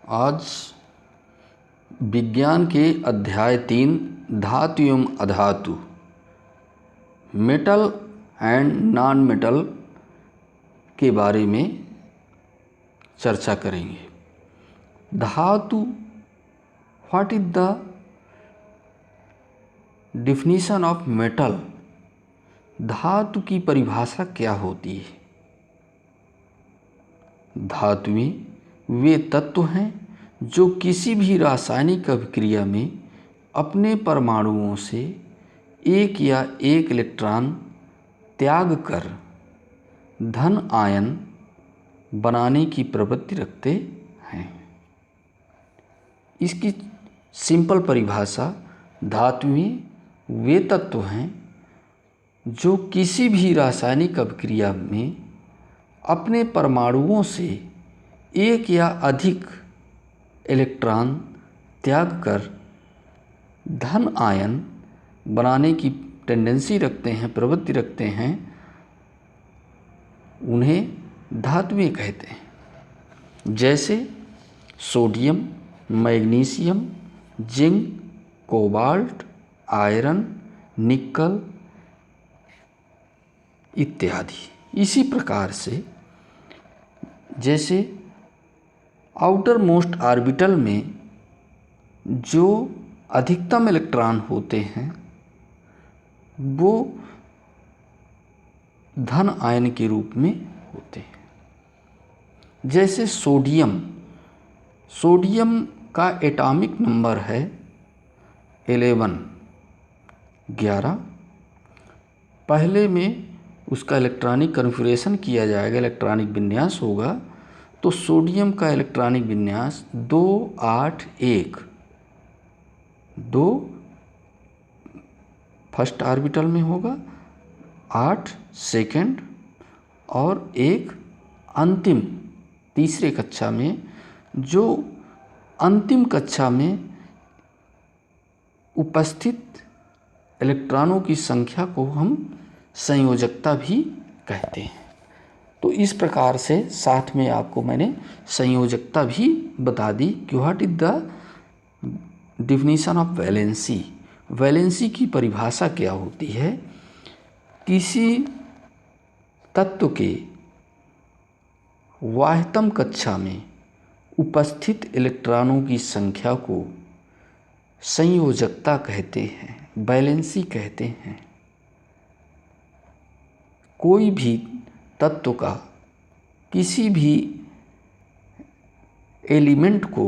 आज विज्ञान के अध्याय 3 धातु एवं अधातु मेटल एंड नॉन मेटल के बारे में चर्चा करेंगे। धातु, what is the definition of metal? धातु की परिभाषा क्या होती है? धातुएं वे तत्व हैं जो किसी भी रासायनिक अभिक्रिया में अपने परमाणुओं से एक या एक इलेक्ट्रॉन त्याग कर धन आयन बनाने की प्रवृत्ति रखते हैं। इसकी सिंपल परिभाषा, धातुएं वे तत्व हैं जो किसी भी रासायनिक अभिक्रिया में अपने परमाणुओं से एक या अधिक इलेक्ट्रॉन त्याग कर धन आयन बनाने की टेंडेंसी रखते हैं, प्रवृत्ति रखते हैं, उन्हें धातुएं कहते हैं। जैसे sodium, magnesium, zinc, cobalt, iron, निकल इत्यादि। इसी प्रकार से जैसे आउटर मोस्ट ऑर्बिटल में जो अधिकतम इलेक्ट्रॉन होते हैं वो धन आयन के रूप में होते हैं। जैसे सोडियम का एटॉमिक नंबर है 11। पहले में उसका इलेक्ट्रॉनिक कन्फिगरेशन किया जाएगा, इलेक्ट्रॉनिक विन्यास होगा, तो सोडियम का इलेक्ट्रॉनिक विन्यास 281, 2 फर्स्ट ऑर्बिटल में होगा, 8 सेकंड और 1 अंतिम तीसरे कक्षा में। जो अंतिम कक्षा में उपस्थित इलेक्ट्रॉनों की संख्या को हम संयोजकता भी कहते हैं। तो इस प्रकार से साथ में आपको मैंने संयोजकता भी बता दी कि what is the definition of valency. Valency की परिभाषा क्या होती है? किसी तत्व के बाह्यतम कक्षा में उपस्थित इलेक्ट्रॉनों की संख्या को संयोजकता कहते हैं, वैलेंसी कहते हैं। कोई भी तत्व का किसी भी एलिमेंट को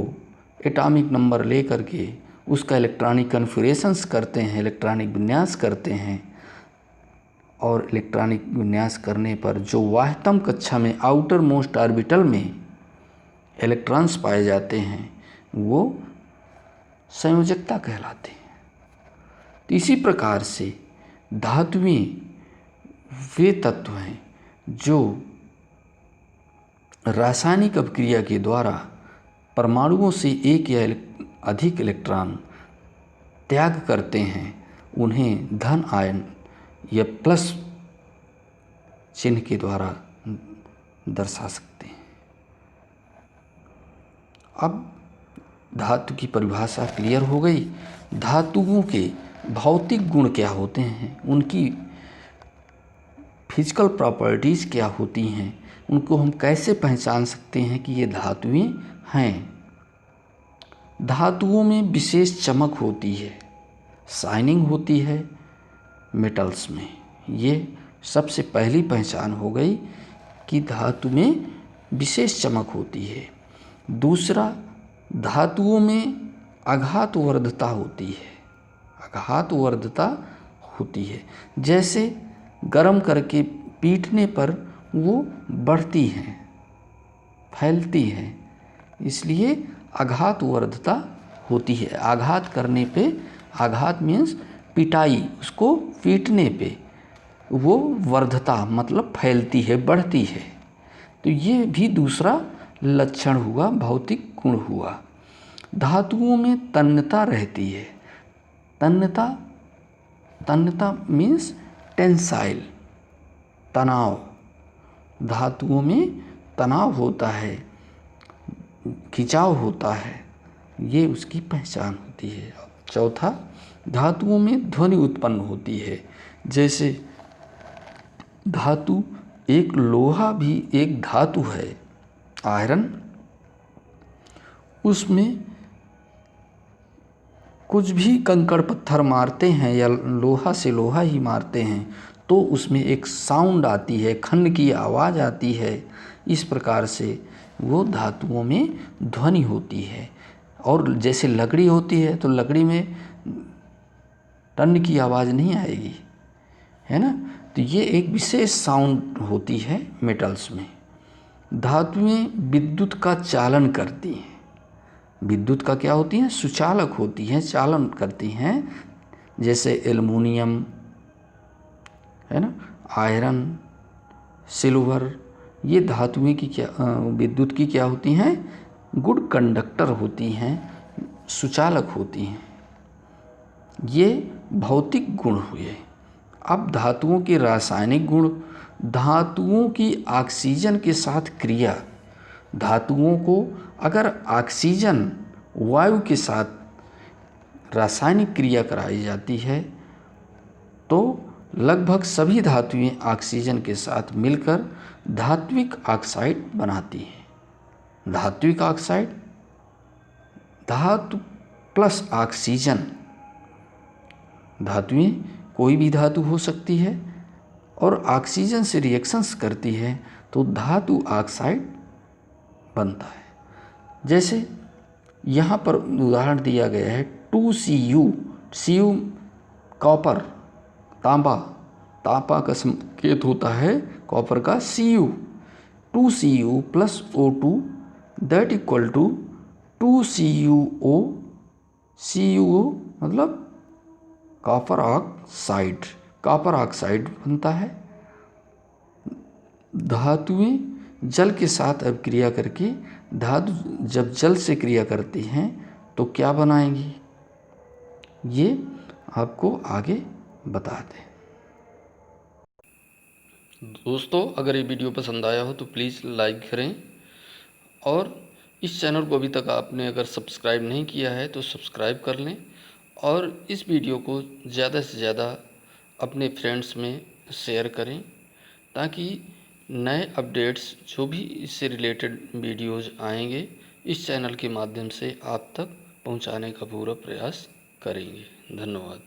एटॉमिक नंबर ले करके उसका इलेक्ट्रॉनिक कन्फिगरेशंस करते हैं, इलेक्ट्रॉनिक विन्यास करते हैं, और इलेक्ट्रॉनिक विन्यास करने पर जो बाह्यतम कक्षा में आउटर मोस्ट ऑर्बिटल में इलेक्ट्रॉन्स पाए जाते हैं वो संयोजकता कहलाते हैं। तो इसी प्रकार से धातुएं वे तत्व हैं जो रासायनिक अभिक्रिया के द्वारा परमाणुओं से एक या अधिक इलेक्ट्रॉन त्याग करते हैं, उन्हें धन आयन या प्लस चिन्ह के द्वारा दर्शा सकते हैं। अब धातु की परिभाषा क्लियर हो गई। धातुओं के भौतिक गुण क्या होते हैं, उनकी फिजिकल प्रॉपर्टीज़ क्या होती हैं, उनको हम कैसे पहचान सकते हैं कि ये धातुएं हैं। धातुओं में विशेष चमक होती है, शाइनिंग होती है मेटल्स में। ये सबसे पहली पहचान हो गई कि धातु में विशेष चमक होती है। दूसरा, धातुओं में आघातवर्धता होती है, आघातवर्धता होती है। जैसे गर्म करके पीटने पर वो बढ़ती हैं, फैलती हैं, इसलिए आघातवर्धता होती है। आघात करने पे, आघात मीन्स पिटाई, उसको पीटने पे वो वर्धता मतलब फैलती है, बढ़ती है। तो ये भी दूसरा लक्षण हुआ, भौतिक गुण हुआ। धातुओं में तन्यता रहती है। तन्यता मीन्स टेंसाइल, तनाव। धातुओं में तनाव होता है। खिंचाव होता है, ये उसकी पहचान होती है। चौथा, धातुओं में ध्वनि उत्पन्न होती है। जैसे धातु, एक लोहा भी एक धातु है, आयरन, उसमें कुछ भी कंकड़ पत्थर मारते हैं या लोहा से लोहा ही मारते हैं तो उसमें एक साउंड आती है, खन की आवाज़ आती है। इस प्रकार से वो धातुओं में ध्वनि होती है। और जैसे लकड़ी होती है तो लकड़ी में टन की आवाज़ नहीं आएगी, है ना। तो ये एक विशेष साउंड होती है मेटल्स में। धातुएं विद्युत का चालन करती हैं। विद्युत का क्या होती हैं? सुचालक होती हैं, चालन करती हैं। जैसे एल्युमिनियम, है ना, आयरन, सिल्वर, ये धातुएं की क्या, विद्युत की क्या होती हैं? गुड कंडक्टर होती हैं, सुचालक होती हैं। ये भौतिक गुण हुए। अब धातुओं के रासायनिक गुण। धातुओं की ऑक्सीजन के साथ क्रिया। धातुओं को अगर ऑक्सीजन वायु के साथ रासायनिक क्रिया कराई जाती है तो लगभग सभी धातुएं ऑक्सीजन के साथ मिलकर धात्विक ऑक्साइड बनाती हैं। धात्विक ऑक्साइड, धातु प्लस ऑक्सीजन। धातुएं कोई भी धातु हो सकती है और ऑक्सीजन से रिएक्शंस करती है तो धातु ऑक्साइड बनता है। जैसे यहाँ पर उदाहरण दिया गया है 2Cu। Cu कॉपर, तांबा, तांबा का संकेत होता है कॉपर का Cu। 2Cu plus O2 that equal to 2CuO। CuO मतलब कॉपर ऑक्साइड, कॉपर ऑक्साइड बनता है। धातुएं जल के साथ अब क्रिया करके, धातु जब जल से क्रिया करती हैं तो क्या बनाएंगी, ये आपको आगे बताते हैं। दोस्तों, अगर ये वीडियो पसंद आया हो तो प्लीज़ लाइक करें और इस चैनल को अभी तक आपने अगर सब्सक्राइब नहीं किया है तो सब्सक्राइब कर लें और इस वीडियो को ज़्यादा से ज़्यादा अपने फ्रेंड्स में शेयर करें ताकि नए अपडेट्स जो भी इससे रिलेटेड वीडियोज़ आएंगे इस चैनल के माध्यम से आप तक पहुंचाने का पूरा प्रयास करेंगे। धन्यवाद।